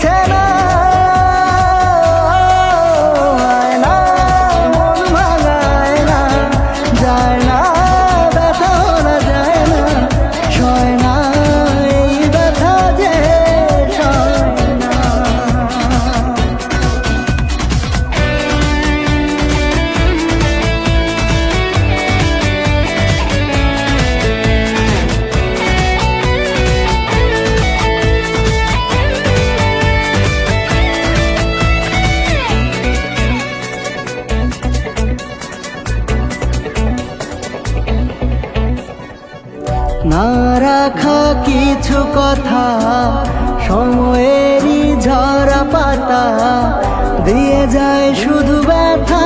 মিছে না আয়না, মন ভাঙায় না, যায় না, ব্যথা না যায় না, সয় না এই ব্যথা যে সয় না। না রাখা কিছু কথা সময়েরই ঝরা পাতা দিয়ে যায় শুধু ব্যথা